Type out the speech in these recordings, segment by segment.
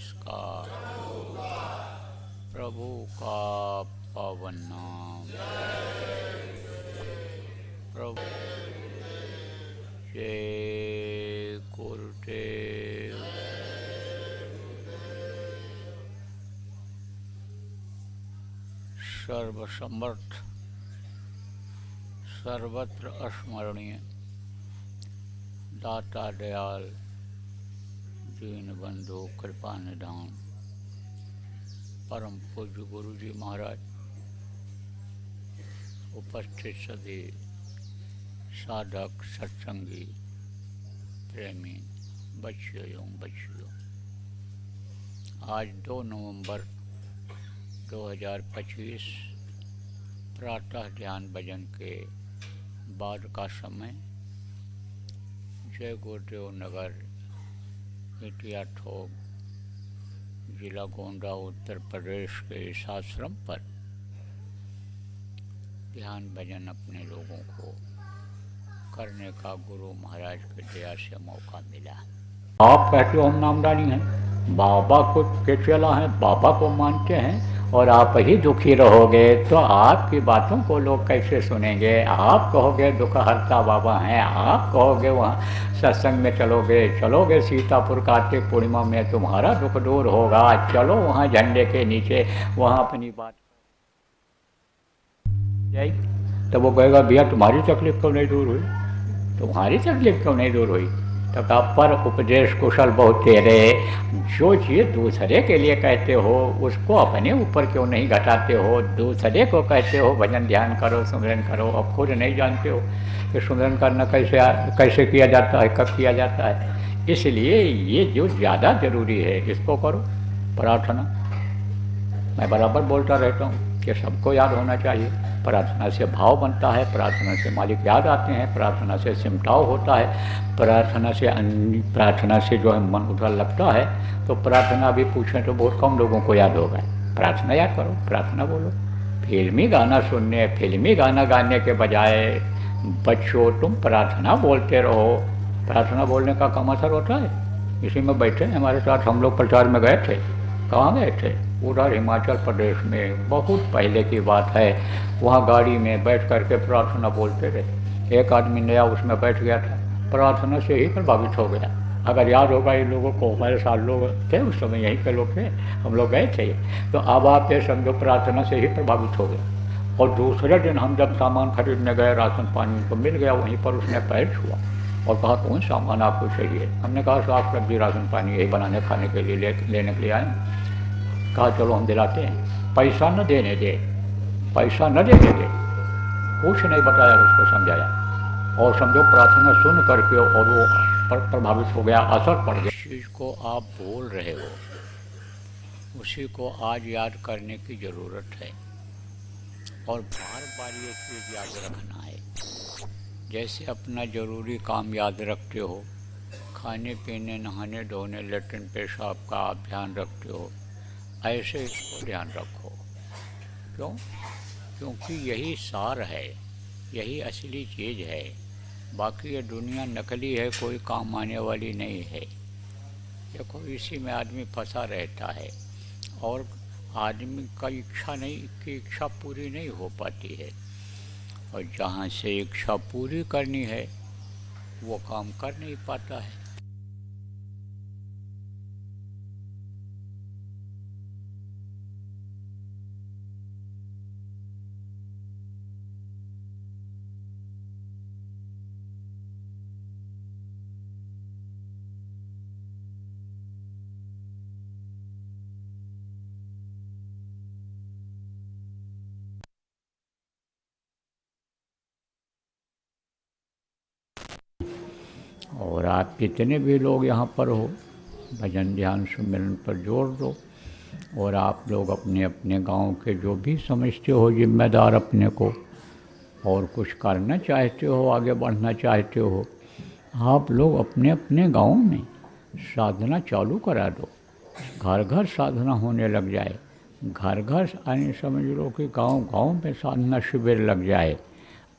किसका? प्रभु का पावन नाम। प्रभु जय गुरुदेव। सर्वसमर्थ, सर्वत्र अस्मरणीय, दाता दयाल, दीन बंधु कृपा निधान, परम पूज्य गुरु जी महाराज, उपस्थित सभी साधक, सत्संगी, प्रेमी बच्चियों एवं बच्चियों, आज 2 नवंबर 2025 प्रातः ध्यान भजन के बाद का समय जय गुरुदेव नगर, इटिया ठोक, जिला गोंडा, उत्तर प्रदेश के इस आश्रम पर ध्यान भजन अपने लोगों को करने का गुरु महाराज की दया से मौका मिला। आप कहते हो हम नामदानी हैं, बाबा को के चला है, बाबा को मानते हैं और आप ही दुखी रहोगे तो आपकी बातों को लोग कैसे सुनेंगे? आप कहोगे दुख हरता बाबा हैं, आप कहोगे वहाँ सत्संग में चलोगे सीतापुर कार्तिक पूर्णिमा में तुम्हारा दुख दूर होगा, चलो वहाँ झंडे के नीचे, वहाँ अपनी बात जाए। तो वो कहेगा भैया तुम्हारी तकलीफ क्यों नहीं दूर हुई, तुम्हारी तकलीफ क्यों नहीं दूर हुई? तो कहा पर उपदेश कुशल बहुत तेरे, जो चीज़ दूसरे के लिए कहते हो उसको अपने ऊपर क्यों नहीं घटाते हो? दूसरे को कहते हो भजन ध्यान करो, सुमिरन करो, अब खुद नहीं जानते हो कि सुमिरन करना कैसे किया जाता है, कब किया जाता है। इसलिए ये जो ज़्यादा ज़रूरी है इसको करो। प्रार्थना मैं बराबर बोलता रहता हूँ कि सबको याद होना चाहिए। प्रार्थना से भाव बनता है, प्रार्थना से मालिक याद आते हैं, प्रार्थना से सिमटाव होता है, प्रार्थना से जो है मन उधर लगता है। तो प्रार्थना भी पूछें तो बहुत कम लोगों को याद होगा। प्रार्थना याद करो, प्रार्थना बोलो। फिल्मी गाना सुनने, फिल्मी गाना गाने के बजाय बच्चों तुम प्रार्थना बोलते रहो। प्रार्थना बोलने का कम असर होता है। इसी में बैठे हमारे साथ हम लोग प्रचार में गए थे। कहाँ गए थे? उधर हिमाचल प्रदेश में, बहुत पहले की बात है। वहाँ गाड़ी में बैठ करके प्रार्थना बोलते रहे। एक आदमी नया उसमें बैठ गया था, प्रार्थना से ही प्रभावित हो गया। अगर याद होगा इन लोगों को, हमारे साथ लोग थे उस समय, यहीं के लोग थे, हम लोग गए थे। तो अब आप ये समझो प्रार्थना से ही प्रभावित हो गया। और दूसरे दिन हम जब सामान खरीदने गए, राशन पानी तो मिल गया, वहीं पर उसने पैर छुआ और कहा कौन सामान आपको चाहिए? हमने कहा साग सब्जी राशन पानी यही बनाने खाने के लिए लेने के लिए आए। कहा चलो हम दिलाते हैं। पैसा न देने दे, पैसा न देने दे, कुछ नहीं बताया, उसको समझाया और समझो प्रार्थना सुन करके और वो प्रभावित हो गया, असर पड़ गया। जिस चीज़ को आप बोल रहे हो उसी को आज याद करने की ज़रूरत है और बार बार ये चीज़ याद रखना है। जैसे अपना ज़रूरी काम याद रखते हो, खाने पीने, नहाने धोने, लेटरिन पेशाब का आप ध्यान रखते हो, ऐसे इसको ध्यान रखो। क्यों? क्योंकि यही सार है, यही असली चीज़ है। बाकी ये दुनिया नकली है, कोई काम आने वाली नहीं है। देखो इसी में आदमी फंसा रहता है और आदमी का इच्छा पूरी नहीं हो पाती है। और जहाँ से इच्छा पूरी करनी है वो काम कर नहीं पाता है। और आप जितने भी लोग यहाँ पर हो, भजन ध्यान सुमिरन पर जोर दो। और आप लोग अपने अपने गांव के जो भी समझते हो जिम्मेदार अपने को, और कुछ करना चाहते हो, आगे बढ़ना चाहते हो, आप लोग अपने अपने गांव में साधना चालू करा दो। घर घर साधना होने लग जाए, घर घर यानी समझ लो कि गांव गांव में साधना शिविर लग जाए।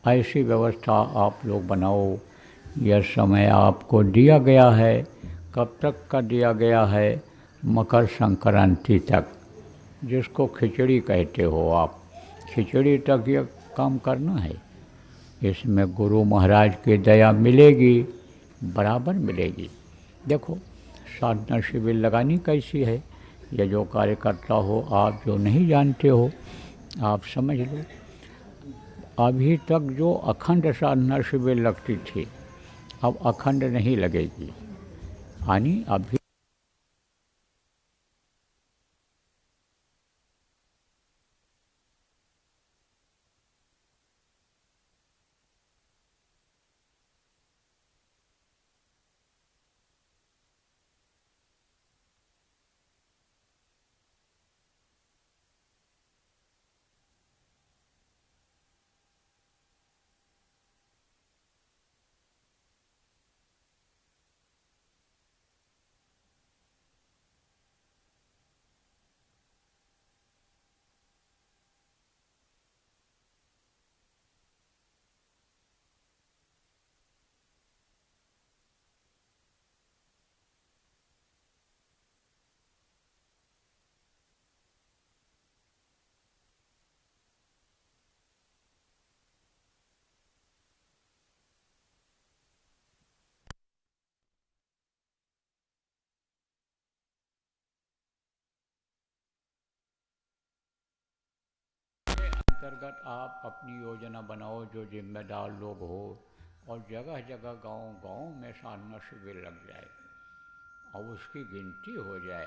ऐसी व्यवस्था आप लोग बनाओ। यह समय आपको दिया गया है, कब तक का दिया गया है? मकर संक्रांति तक, जिसको खिचड़ी कहते हो आप, खिचड़ी तक ये काम करना है। इसमें गुरु महाराज की दया मिलेगी, बराबर मिलेगी। देखो साधना शिविर लगानी कैसी है, ये जो कार्यकर्ता हो, आप जो नहीं जानते हो आप समझ लो। अभी तक जो अखंड साधना शिविर लगती थी, अब अखंड नहीं लगेगी। यानी अभी अंतर्गत आप अपनी योजना बनाओ, जो जिम्मेदार लोग हो, और जगह जगह गांव गांव में साधना शिविर लग जाए और उसकी गिनती हो जाए।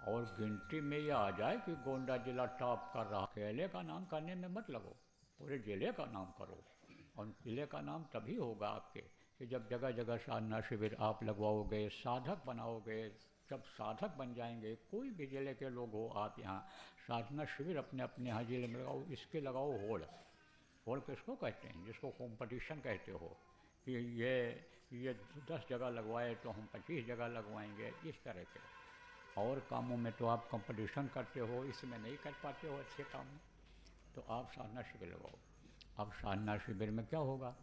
और गिनती में यह आ जाए कि गोंडा जिला टॉप कर रहा। अकेले का नाम करने में मत लगो, पूरे जिले का नाम करो। और जिले का नाम तभी होगा आपके कि जब जगह जगह साधना शिविर आप लगवाओगे, साधक बनाओगे। जब साधक बन जाएंगे, कोई भी जिले के लोग हो, आप यहाँ साधना शिविर अपने अपने यहाँ जिले में लगाओ। इसके लगाओ होड़। होड़ किसको कहते हैं? जिसको कंपटीशन कहते हो कि ये 10 जगह लगवाए तो हम 25 जगह लगवाएंगे, इस तरह के। और कामों में तो आप कंपटीशन करते हो, इसमें नहीं कर पाते हो अच्छे काम में, तो आप साधना शिविर लगाओ। अब साधना शिविर में क्या होगा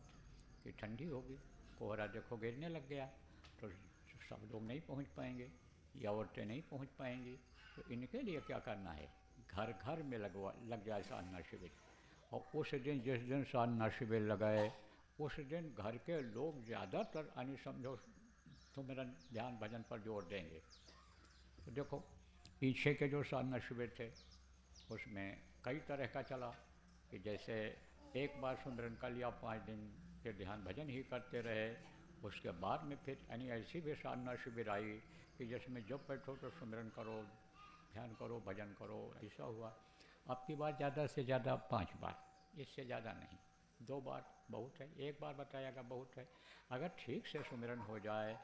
कि ठंडी होगी, कोहरा देखो गिरने लग गया, तो सब लोग नहीं पहुंच पाएंगे या औरतें नहीं पहुंच पाएंगी। तो इनके लिए क्या करना है, घर घर में लग जाए साधना शिविर। और उस दिन, जिस दिन साधना शिविर लगाए, उस दिन घर के लोग ज़्यादातर यानी समझो सुमिरन ध्यान भजन पर जोर देंगे। तो देखो पीछे के जो साधना शिविर थे उसमें कई तरह का चला कि जैसे एक बार सुमिरन कर लिया, 5 दिन फिर ध्यान भजन ही करते रहे। उसके बाद में फिर यानी ऐसी भी साधना शिविर आई कि जिसमें जब बैठो तो सुमिरन करो, ध्यान करो, भजन करो, ऐसा हुआ। अब की बार ज़्यादा से ज़्यादा 5 बार, इससे ज़्यादा नहीं। 2 बार बहुत है, 1 बार बतायागा बहुत है। अगर ठीक से सुमिरन हो जाए,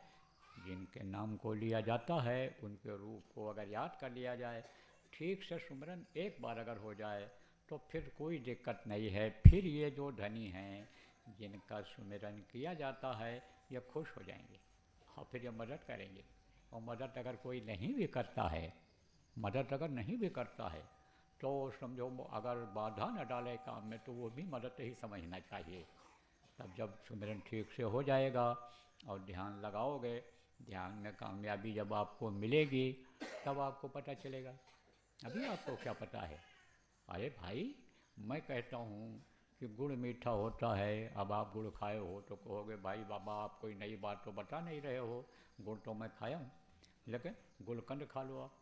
जिनके नाम को लिया जाता है उनके रूप को अगर याद कर लिया जाए, ठीक से सुमिरन 1 बार अगर हो जाए तो फिर कोई दिक्कत नहीं है। फिर ये जो धनी हैं जिनका सुमिरन किया जाता है, ये खुश हो जाएंगे और फिर ये मदद करेंगे। और मदद अगर कोई नहीं भी करता है, मदद अगर नहीं भी करता है तो समझो अगर बाधा न डाले काम में, तो वो भी मदद ही समझना चाहिए। तब जब सुमिरन ठीक से हो जाएगा और ध्यान लगाओगे, ध्यान में कामयाबी जब आपको मिलेगी, तब आपको पता चलेगा। अभी आपको क्या पता है? अरे भाई, मैं कहता हूँ कि गुड़ मीठा होता है। अब आप गुड़ खाए हो तो कहोगे भाई बाबा आप कोई नई बात तो बता नहीं रहे हो, गुड़ तो मैं खाया हूँ। लेकिन गुलकंद खा लो आप,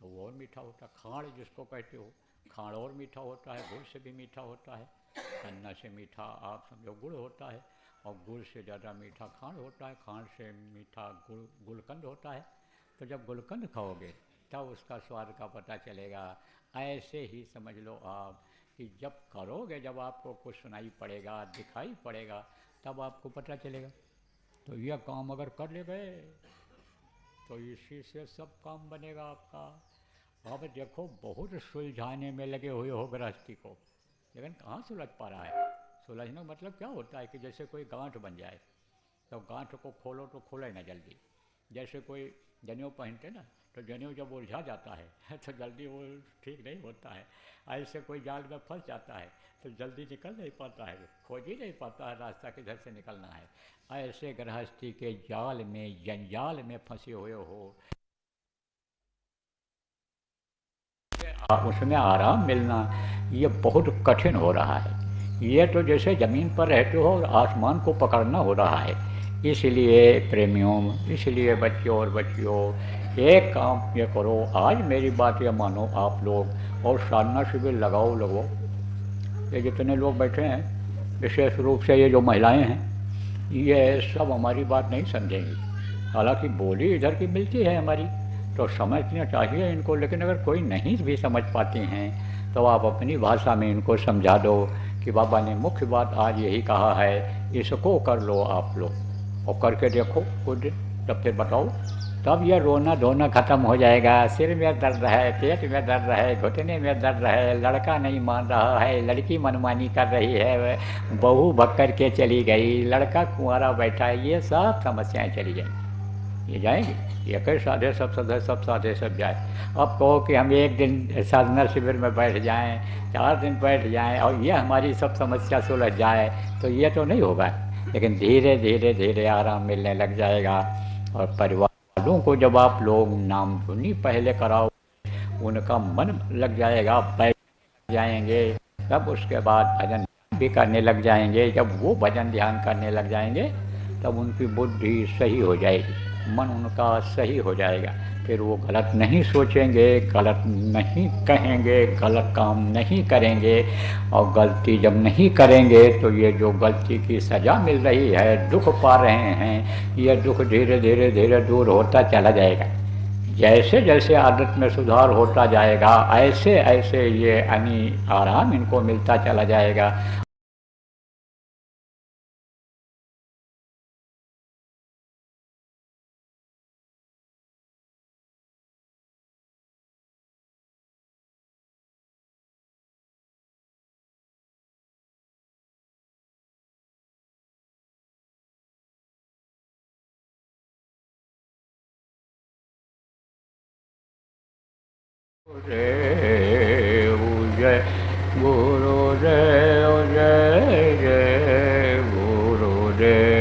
तो वो और मीठा होता है। खाड़ जिसको कहते हो, खाड़ और मीठा होता है, गुड़ से भी मीठा होता है। गन्ना से मीठा आप समझो गुड़ होता है, और गुड़ से ज़्यादा मीठा खांड होता है, खांड से मीठा गुलकंद होता है। तो जब गुलकंद खाओगे तब उसका स्वाद का पता चलेगा। ऐसे ही समझ लो आप कि जब करोगे, जब आपको कुछ सुनाई पड़ेगा, दिखाई पड़ेगा, तब आपको पता चलेगा। तो यह काम अगर कर ले गए तो इसी से सब काम बनेगा आपका। अब देखो बहुत सुलझाने में लगे हुए हो गृहस्थी को, लेकिन कहाँ सुलझ पा रहा है। सुलझने का मतलब क्या होता है कि जैसे कोई गांठ बन जाए, तो गांठ को खोलो तो खोले ना जल्दी। जैसे कोई जनेऊ पहनते ना, तो जनेऊ जब उलझा जाता है तो जल्दी वो ठीक नहीं होता है। ऐसे कोई जाल में फंस जाता है तो जल्दी निकल नहीं पाता है, खोज ही नहीं पाता है रास्ता किधर से निकलना है। ऐसे गृहस्थी के जाल में, जंजाल में फंसे हुए हो। उसमें आराम मिलना ये बहुत कठिन हो रहा है। ये तो जैसे ज़मीन पर रहते हो और आसमान को पकड़ना हो रहा है। इसलिए प्रेमियों, इसलिए बच्चों और बच्चियों, एक काम ये करो, आज मेरी बात ये मानो आप लोग, और साधना शिविर लगाओ लोगों। ये जितने लोग बैठे हैं, विशेष रूप से ये जो महिलाएं हैं, ये सब हमारी बात नहीं समझेंगी। हालांकि बोली इधर की मिलती है हमारी, तो समझना चाहिए इनको। लेकिन अगर कोई नहीं भी समझ पाती हैं तो आप अपनी भाषा में इनको समझा दो कि बाबा ने मुख्य बात आज यही कहा है, इसको कर लो आप लोग, और करके देखो खुद, तब फिर बताओ। तब यह रोना धोना ख़त्म हो जाएगा। सिर में दर्द है, पेट में दर्द है, घुटने में दर्द है, लड़का नहीं मान रहा है, लड़की मनमानी कर रही है, बहू भग कर के चली गई, लड़का कुंवारा बैठा है, ये सब समस्याएं चली जाएंगी। ये जाएंगी, ये कई साधे सब साधे सब साधे सब जाए। अब कहो कि हम एक दिन साधना शिविर में बैठ जाएं, 4 दिन बैठ जाएं और ये हमारी सब समस्या सुलझ जाए, तो ये तो नहीं होगा। लेकिन धीरे धीरे धीरे आराम मिलने लग जाएगा। और परिवार को जब आप लोग नाम धुनी पहले कराओ, उनका मन लग जाएगा, बैठ जाएंगे, तब उसके बाद भजन भी करने लग जाएंगे। जब वो भजन ध्यान करने लग जाएंगे तब उनकी बुद्धि सही हो जाएगी, मन उनका सही हो जाएगा। फिर वो गलत नहीं सोचेंगे, गलत नहीं कहेंगे, गलत काम नहीं करेंगे। और गलती जब नहीं करेंगे तो ये जो गलती की सज़ा मिल रही है, दुख पा रहे हैं, ये दुख धीरे धीरे धीरे दूर होता चला जाएगा। जैसे जैसे आदत में सुधार होता जाएगा, ऐसे ऐसे ये आराम इनको मिलता चला जाएगा। जय गुरुदेव, जय जय गुरुदेव।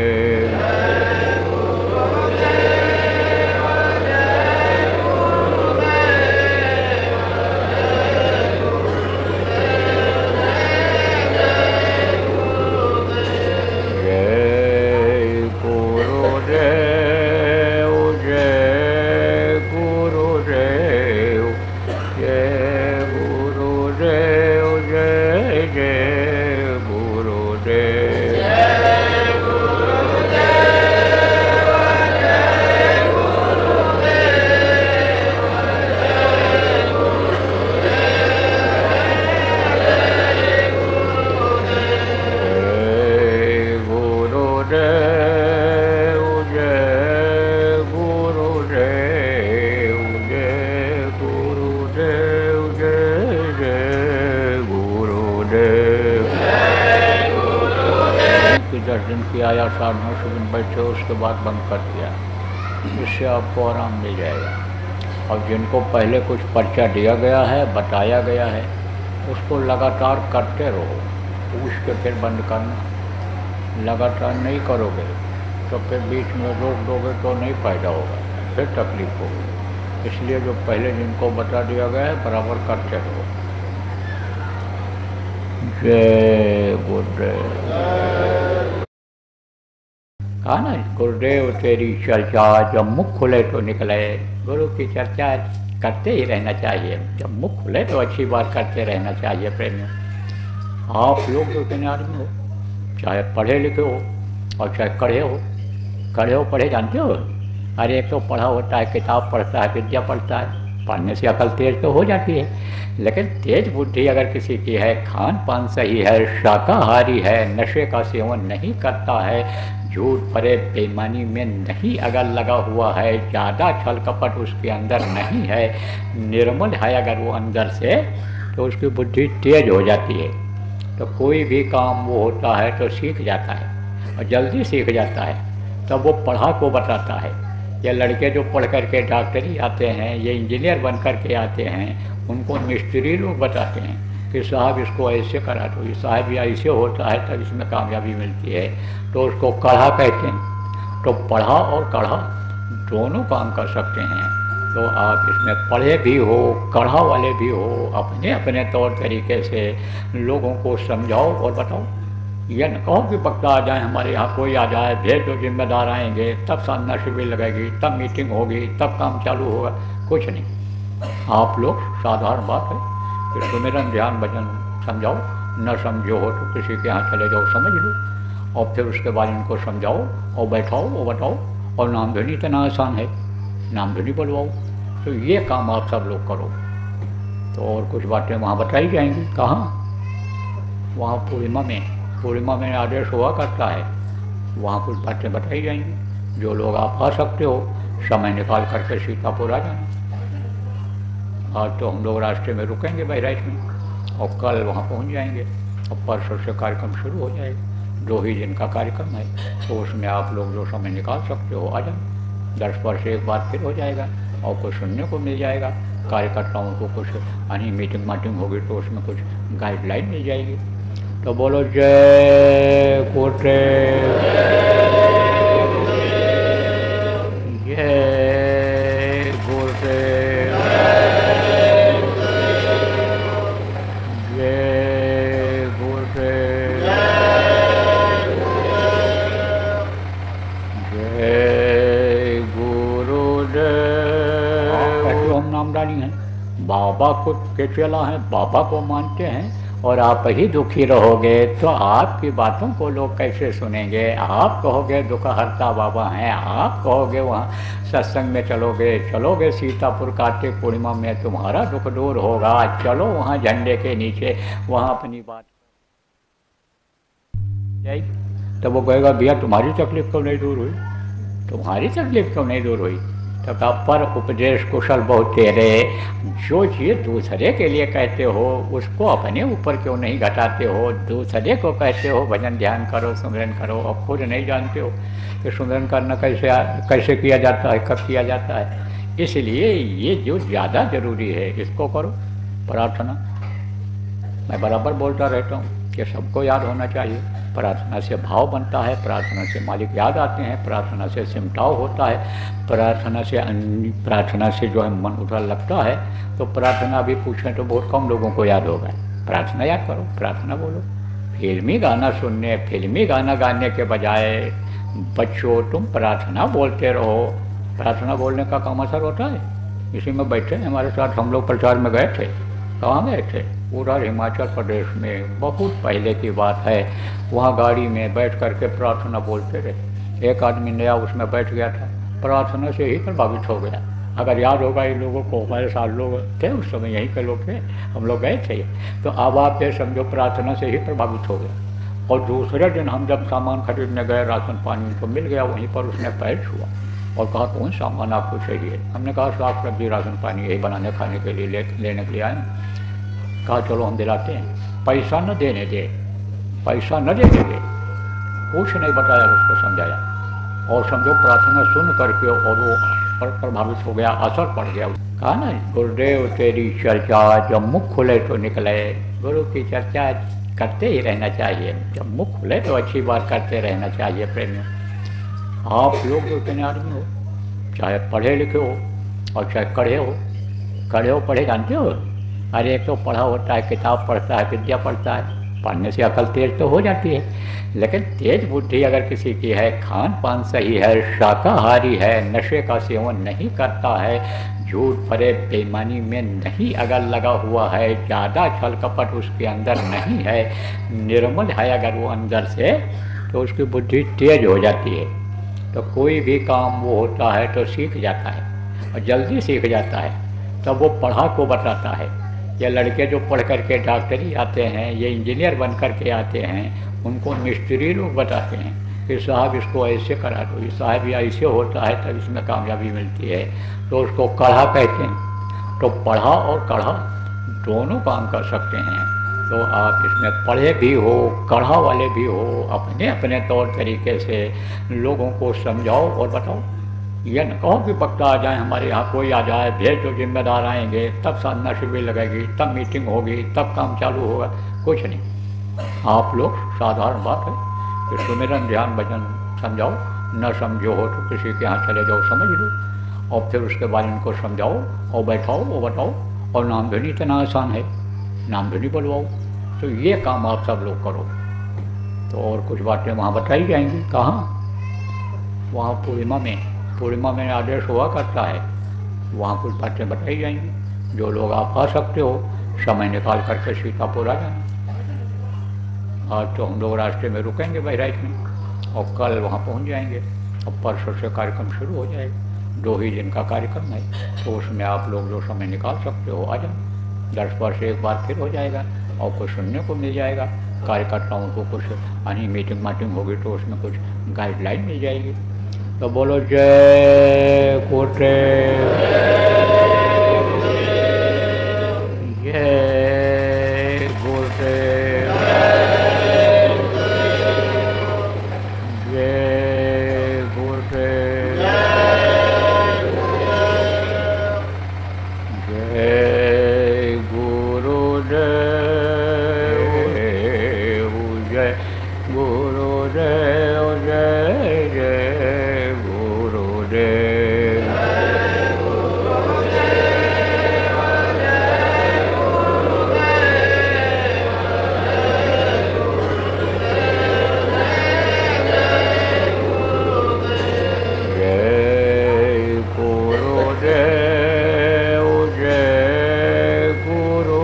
दर्शन किया या साधना शिविर में बैठे, उसके बाद बंद कर दिया, इससे आपको आराम मिल जाएगा। और जिनको पहले कुछ पर्चा दिया गया है, बताया गया है, उसको लगातार करते रहो, पूछ के फिर बंद करना। लगातार नहीं करोगे तो फिर बीच में रोक दोगे तो नहीं फ़ायदा होगा, फिर तकलीफ होगी। इसलिए जो पहले जिनको बता दिया गया है, बराबर करते रहो। जय गुरुदेव। कहा ना, गुरुदेव तेरी चर्चा जब मुख खुले तो निकले। गुरु की चर्चा करते ही रहना चाहिए, जब मुख खुले तो अच्छी बात करते रहना चाहिए। प्रेमियों, आप लोग जो कितने आदमी हो, चाहे पढ़े लिखे हो और चाहे कढ़े हो। कढ़े हो पढ़े जानते हो? अरे एक तो पढ़ा होता है, किताब पढ़ता है, विद्या पढ़ता है, पढ़ने से अकल तेज तो हो जाती है। लेकिन तेज बुद्धि अगर किसी की है, खान पान सही है, शाकाहारी है, नशे का सेवन नहीं करता है, झूठ फरे बेईमानी में नहीं अगर लगा हुआ है, ज़्यादा छल कपट उसके अंदर नहीं है, निर्मल है अगर वो अंदर से, तो उसकी बुद्धि तेज हो जाती है। तो कोई भी काम वो होता है तो सीख जाता है और जल्दी सीख जाता है। तब वो पढ़ा को बताता है। ये लड़के जो पढ़ कर के डॉक्टरी आते हैं, ये इंजीनियर बन कर के आते हैं, उनको मिस्त्री लोग बताते हैं कि साहब इसको ऐसे करा दो, ये साहब या ऐसे होता है तब इसमें कामयाबी मिलती है, तो उसको कढ़ा कहते हैं। तो पढ़ा और कढ़ा दोनों काम कर सकते हैं। तो आप इसमें पढ़े भी हो, कढ़ा वाले भी हो, अपने अपने तौर तरीके से लोगों को समझाओ और बताओ। यह न कहो कि वक्ता आ जाए, हमारे यहाँ कोई आ जाए, भेज दो, जिम्मेदार आएंगे, तब साधना शिविर लगेगी, तब मीटिंग होगी, तब काम चालू होगा। कुछ नहीं। आप लोग साधारण बात है कि सुमिरन ध्यान भजन समझाओ, न समझो हो तो किसी के यहाँ चले जाओ, समझ लो, और फिर उसके बाद इनको समझाओ और बैठाओ और बताओ। और नाम धुनी इतना आसान है, नाम धुनी बोलवाओ। तो ये काम आप सब लोग करो। तो और कुछ बातें वहाँ बताई जाएंगी। कहाँ? वहाँ पूर्णिमा में आदेश हुआ करता है, वहाँ कुछ बातें बताई जाएंगी। जो लोग आप आ सकते हो, समय निकाल करके सीतापुर आ जाना। आज तो हम लोग रास्ते में रुकेंगे बहराइच में, और कल वहाँ पहुँच जाएंगे, और परसों से कार्यक्रम शुरू हो जाएगा। 2 ही दिन का कार्यक्रम है, तो उसमें आप लोग जो समय निकाल सकते हो आ जाना। 10 वर्ष एक बार फिर हो जाएगा, और कुछ सुनने को मिल जाएगा। कार्यकर्ताओं को कुछ यानी मीटिंग माटिंग होगी तो उसमें कुछ गाइडलाइन मिल जाएगी। तो बोलो जय गुरुदेव, जय गुरुदेव, जय गुरुदेव, जय गुरुदेव। हम नामदानी हैं, बाबा को के चला है, बाबा को मानते हैं, और आप ही दुखी रहोगे तो आपकी बातों को लोग कैसे सुनेंगे? आप कहोगे दुख हरता बाबा हैं, आप कहोगे वहाँ सत्संग में चलोगे सीतापुर कार्तिक पूर्णिमा में तुम्हारा दुख दूर होगा। चलो वहाँ झंडे के नीचे, वहाँ अपनी बात जाए। तब वो कहेगा भैया तुम्हारी तकलीफ क्यों नहीं दूर हुई, तुम्हारी तकलीफ क्यों नहीं दूर हुई? तब आप पर उपदेश कुशल बहुत तेरे, जो चीज़ दूसरे के लिए कहते हो उसको अपने ऊपर क्यों नहीं घटाते हो? दूसरे को कहते हो भजन ध्यान करो, सुमिरन करो, और खुद नहीं जानते हो कि सुमिरन करना कैसे किया जाता है, कब किया जाता है। इसलिए ये जो ज़्यादा ज़रूरी है इसको करो। प्रार्थना मैं बराबर बोलता रहता हूँ कि सबको याद होना चाहिए। प्रार्थना से भाव बनता है, प्रार्थना से मालिक याद आते हैं, प्रार्थना से सिमटाव होता है, प्रार्थना से जो है मन उधर लगता है। तो प्रार्थना भी पूछें तो बहुत कम लोगों को याद होगा। प्रार्थना याद करो, प्रार्थना बोलो। फिल्मी गाना सुनने, फिल्मी गाना गाने के बजाय बच्चों तुम प्रार्थना बोलते रहो। प्रार्थना बोलने का कम असर होता है। इसी में बैठे हमारे साथ हम लोग प्रचार में गए थे। कहाँ गए थे? उधर हिमाचल प्रदेश में, बहुत पहले की बात है। वहाँ गाड़ी में बैठ करके प्रार्थना बोलते रहे। एक आदमी नया उसमें बैठ गया था, प्रार्थना से ही प्रभावित हो गया। अगर याद होगा इन लोगों को, हमारे साथ लोग थे उस समय, यहीं के लोग थे, हम लोग गए थे। तो अब आप ये समझो प्रार्थना से ही प्रभावित हो गया। और दूसरे दिन हम जब सामान खरीदने गए, राशन पानी तो मिल गया, वहीं पर उसने पैर छुआ और कहा कौन सामान आपको चाहिए? हमने कहा साग सब्जी राशन पानी यही बनाने खाने के लिए लेने के लिए आए। कहा चलो हम दिलाते हैं। पैसा न देने दे, पैसा न देने दे, कुछ नहीं बताया, उसको समझाया। और समझो प्रार्थना सुन करके और वो प्रभावित हो गया, असर पड़ गया। कहा ना गुरुदेव तेरी चर्चा जब मुख खुले तो निकले। गुरु की चर्चा करते ही रहना चाहिए, जब मुख खुले तो अच्छी बात करते रहना चाहिए। प्रेमियों, आप लोग जो इतने आदमी हो, चाहे पढ़े लिखे हो और चाहे कढ़े हो पढ़े जानते हो? अरे एक तो पढ़ा होता है, किताब पढ़ता है, विद्या पढ़ता है, पढ़ने से अकल तेज तो हो जाती है, लेकिन तेज बुद्धि अगर किसी की है, खान पान सही है, शाकाहारी है, नशे का सेवन नहीं करता है, झूठ फरेब बेईमानी में नहीं अगर लगा हुआ है, ज़्यादा छल कपट उसके अंदर नहीं है, निर्मल है अगर वो अंदर से, तो उसकी बुद्धि तेज हो जाती है। तो कोई भी काम वो होता है तो सीख जाता है और जल्दी सीख जाता है। तब वो पढ़ा को बताता है। ये लड़के जो पढ़ करके डॉक्टरी आते हैं, ये इंजीनियर बन करके आते हैं, उनको मिस्त्री लोग बताते हैं कि साहब इसको ऐसे करा दो, ये साहब या ऐसे होता है तब इसमें कामयाबी मिलती है। तो उसको कढ़ा कहते हैं। तो पढ़ा और कढ़ा दोनों काम कर सकते हैं। तो आप इसमें पढ़े भी हो, कढ़ा वाले भी हो, अपने अपने तौर तरीके से लोगों को समझाओ और बताओ। यह न कहो कि वक्ता आ जाए, हमारे यहाँ कोई आ जाए, भेज दो, जिम्मेदार आएंगे, तब साधना शिविर लगेगी, तब मीटिंग होगी, तब काम चालू होगा। कुछ नहीं। आप लोग साधारण बात है कि सुमिरन ध्यान भजन समझाओ, न समझो हो तो किसी के यहाँ चले जाओ, समझ लो, और फिर उसके बाद इनको समझाओ और बैठाओ और बताओ, और नाम धुनी इतना आसान है, नाम धुनी बोलवाओ। तो ये काम आप सब लोग करो। तो और कुछ बातें वहाँ बताई जाएंगी। कहाँ? वहाँ पूर्णिमा में आदेश हुआ करता है, वहाँ कुछ बातें बताई जाएंगी। जो लोग आप आ सकते हो समय निकाल करके सीतापुर आ जाना। आज तो हम लोग रास्ते में रुकेंगे बहराइच में, और कल वहाँ पहुँच जाएंगे, और परसों से कार्यक्रम शुरू हो जाएगा। 2 ही दिन का कार्यक्रम है, तो उसमें आप लोग जो समय निकाल सकते हो आ जाओ। 10 वर्ष एक बार फिर हो जाएगा और कुछ सुनने को मिल जाएगा। कार्यकर्ताओं को कुछ यानी मीटिंग माटिंग होगी तो उसमें कुछ गाइडलाइन मिल जाएगी। तो बोलो जय गुरुदेव, जय गुरुदेव, जय गुरुदेव, जय गुरुदेव, जय गुरुदेव, जय जय गुरुदेव।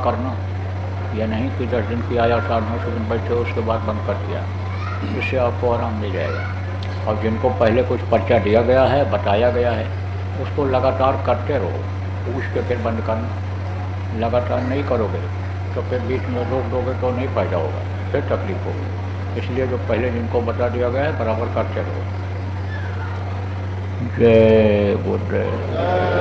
करना, यह नहीं कि 10 दिन किया या 8-9 दिन बैठे उसके बाद बंद कर दिया। इससे आपको आराम मिल जाएगा। और जिनको पहले कुछ पर्चा दिया गया है, बताया गया है, उसको लगातार करते रहो। पूछ के फिर बंद करना। लगातार नहीं करोगे तो फिर बीच में रोक दोगे तो नहीं फायदा होगा, फिर तकलीफ होगी। इसलिए जो पहले जिनको बता दिया गया है बराबर करते रहो। जय गुरुदेव।